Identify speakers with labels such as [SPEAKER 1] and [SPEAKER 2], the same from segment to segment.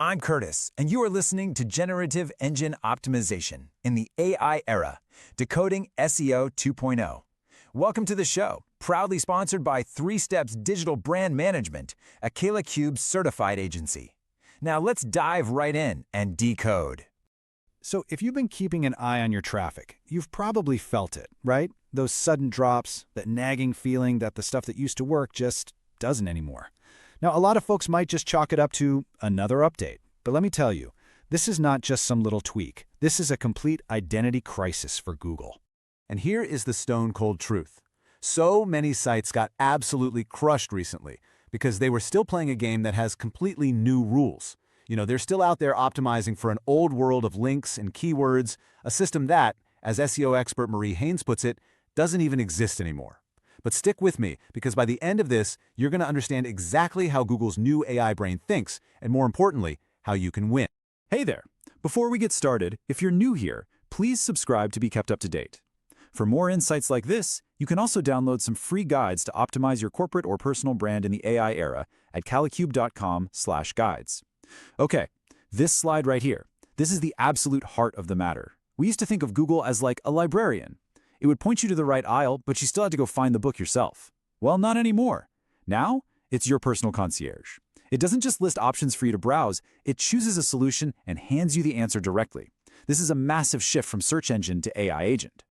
[SPEAKER 1] I'm Curtis, and you are listening to Generative Engine Optimization in the AI era, Decoding SEO 2.0. Welcome to the show, proudly sponsored by 3 Steps Digital Brand Management, a Kayla Cube certified agency. Now let's dive right in and decode.
[SPEAKER 2] So if you've been keeping an eye on your traffic, you've probably felt it, right? Those sudden drops, that nagging feeling that the stuff that used to work just doesn't anymore. Now, a lot of folks might just chalk it up to another update. But let me tell you, this is not just some little tweak. This is a complete identity crisis for Google.
[SPEAKER 3] And here is the stone-cold truth. So many sites got absolutely crushed recently because they were still playing a game that has completely new rules. They're still out there optimizing for an old world of links and keywords, a system that, as SEO expert Marie Haynes puts it, doesn't even exist anymore. But stick with me, because by the end of this, you're going to understand exactly how Google's new AI brain thinks, and more importantly, how you can win.
[SPEAKER 4] Hey there! Before we get started, if you're new here, please subscribe to be kept up to date. For more insights like this, you can also download some free guides to optimize your corporate or personal brand in the AI era at kalicube.com/guides. Okay, this slide right here, this is the absolute heart of the matter. We used to think of Google as like a librarian. It would point you to the right aisle, but you still had to go find the book yourself. Well, not anymore. Now, it's your personal concierge. It doesn't just list options for you to browse, it chooses a solution and hands you the answer directly. This is a massive shift from search engine to AI agent.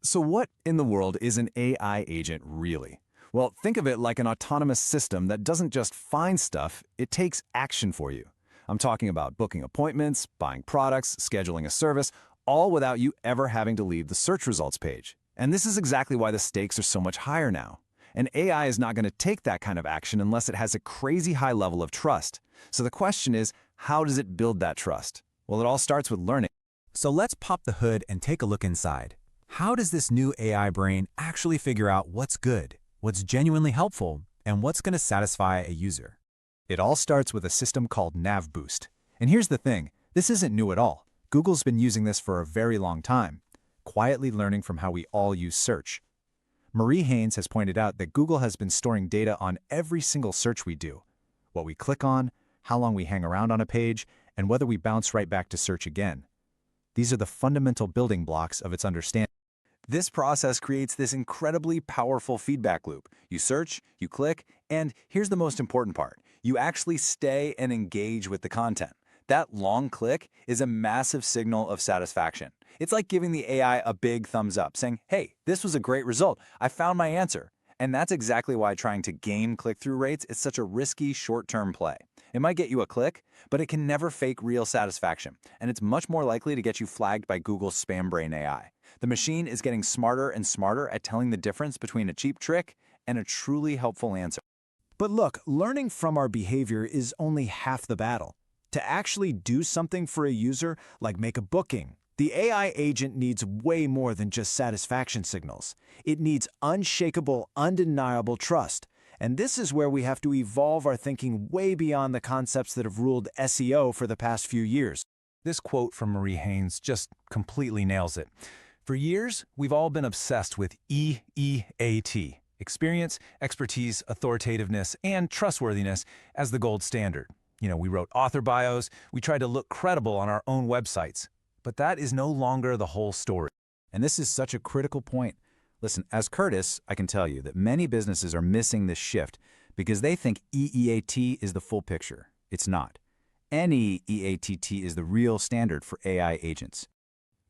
[SPEAKER 1] So what in the world is an AI agent really? Well, think of it like an autonomous system that doesn't just find stuff, it takes action for you. I'm talking about booking appointments, buying products, scheduling a service, all without you ever having to leave the search results page. And this is exactly why the stakes are so much higher now. And AI is not going to take that kind of action unless it has a crazy high level of trust. So the question is, how does it build that trust? Well, it all starts with learning. So let's pop the hood and take a look inside. How does this new AI brain actually figure out what's good, what's genuinely helpful, and what's going to satisfy a user? It all starts with a system called NavBoost. And here's the thing, this isn't new at all. Google's been using this for a very long time, quietly learning from how we all use search. Marie Haynes has pointed out that Google has been storing data on every single search we do, what we click on, how long we hang around on a page, and whether we bounce right back to search again. These are the fundamental building blocks of its understanding. This process creates this incredibly powerful feedback loop. You search, you click, and here's the most important part. You actually stay and engage with the content. That long click is a massive signal of satisfaction. It's like giving the AI a big thumbs up, saying, hey, this was a great result. I found my answer. And that's exactly why trying to game click-through rates is such a risky short-term play. It might get you a click, but it can never fake real satisfaction. And it's much more likely to get you flagged by Google's spam brain AI. The machine is getting smarter and smarter at telling the difference between a cheap trick and a truly helpful answer.
[SPEAKER 2] But look, learning from our behavior is only half the battle. To actually do something for a user, like make a booking, the AI agent needs way more than just satisfaction signals. It needs unshakable, undeniable trust. And this is where we have to evolve our thinking way beyond the concepts that have ruled SEO for the past few years.
[SPEAKER 1] This quote from Marie Haynes just completely nails it. For years, we've all been obsessed with EEAT, experience, expertise, authoritativeness, and trustworthiness as the gold standard. We wrote author bios, we tried to look credible on our own websites. But that is no longer the whole story.
[SPEAKER 2] And this is such a critical point. Listen, as Curtis, I can tell you that many businesses are missing this shift because they think EEAT is the full picture. It's not. Any EATT is the real standard for AI agents.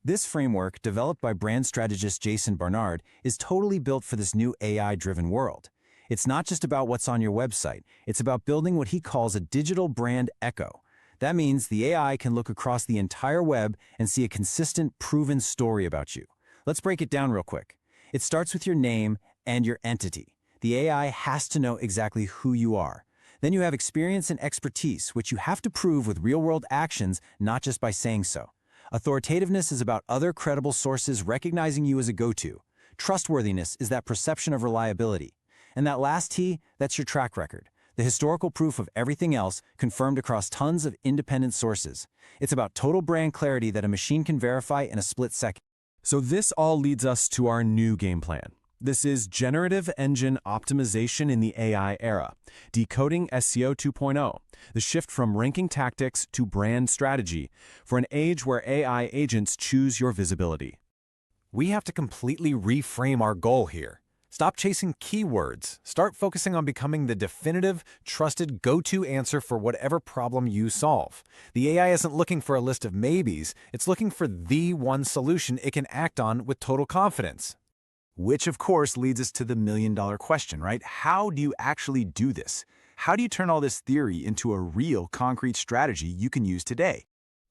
[SPEAKER 1] This framework, developed by brand strategist Jason Barnard, is totally built for this new AI-driven world. It's not just about what's on your website. It's about building what he calls a digital brand echo. That means the AI can look across the entire web and see a consistent, proven story about you. Let's break it down real quick. It starts with your name and your entity. The AI has to know exactly who you are. Then you have experience and expertise, which you have to prove with real-world actions, not just by saying so. Authoritativeness is about other credible sources recognizing you as a go-to. Trustworthiness is that perception of reliability. And that last T, that's your track record. The historical proof of everything else confirmed across tons of independent sources. It's about total brand clarity that a machine can verify in a split second.
[SPEAKER 4] So this all leads us to our new game plan.
[SPEAKER 5] This is Generative Engine Optimization in the AI Era, Decoding SEO 2.0, the shift from ranking tactics to brand strategy for an age where AI agents choose your visibility.
[SPEAKER 3] We have to completely reframe our goal here. Stop chasing keywords. Start focusing on becoming the definitive, trusted go-to answer for whatever problem you solve. The AI isn't looking for a list of maybes, it's looking for the one solution it can act on with total confidence.
[SPEAKER 1] Which, of course, leads us to the million-dollar question, right? How do you actually do this? How do you turn all this theory into a real, concrete strategy you can use today?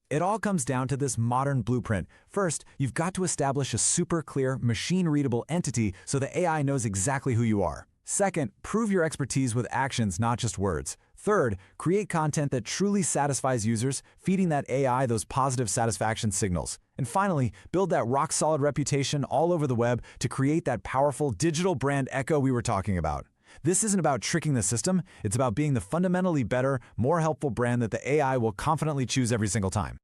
[SPEAKER 2] It all comes down to this modern blueprint. First, you've got to establish a super clear, machine-readable entity so the AI knows exactly who you are. Second, prove your expertise with actions, not just words. Third, create content that truly satisfies users, feeding that AI those positive satisfaction signals. And finally, build that rock-solid reputation all over the web to create that powerful digital brand echo we were talking about. This isn't about tricking the system, it's about being the fundamentally better, more helpful brand that the AI will confidently choose every single time.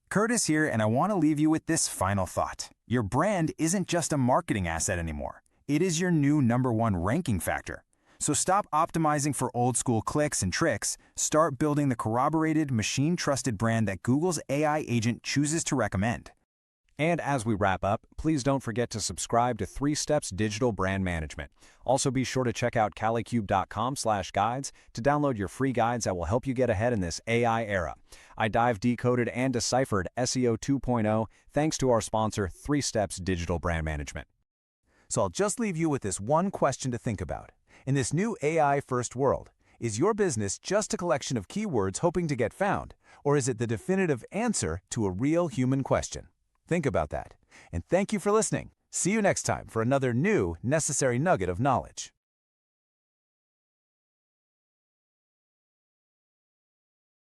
[SPEAKER 1] Curtis here, and I want to leave you with this final thought. Your brand isn't just a marketing asset anymore. It is your new #1 ranking factor. So stop optimizing for old-school clicks and tricks. Start building the corroborated, machine-trusted brand that Google's AI agent chooses to recommend. And as we wrap up, please don't forget to subscribe to 3 Steps Digital Brand Management. Also be sure to check out calicube.com/guides to download your free guides that will help you get ahead in this AI era. I decoded and deciphered SEO 2.0 thanks to our sponsor, 3 Steps Digital Brand Management. So I'll just leave you with this one question to think about. In this new AI-first world, is your business just a collection of keywords hoping to get found, or is it the definitive answer to a real human question? Think about that. And thank you for listening. See you next time for another new necessary nugget of knowledge.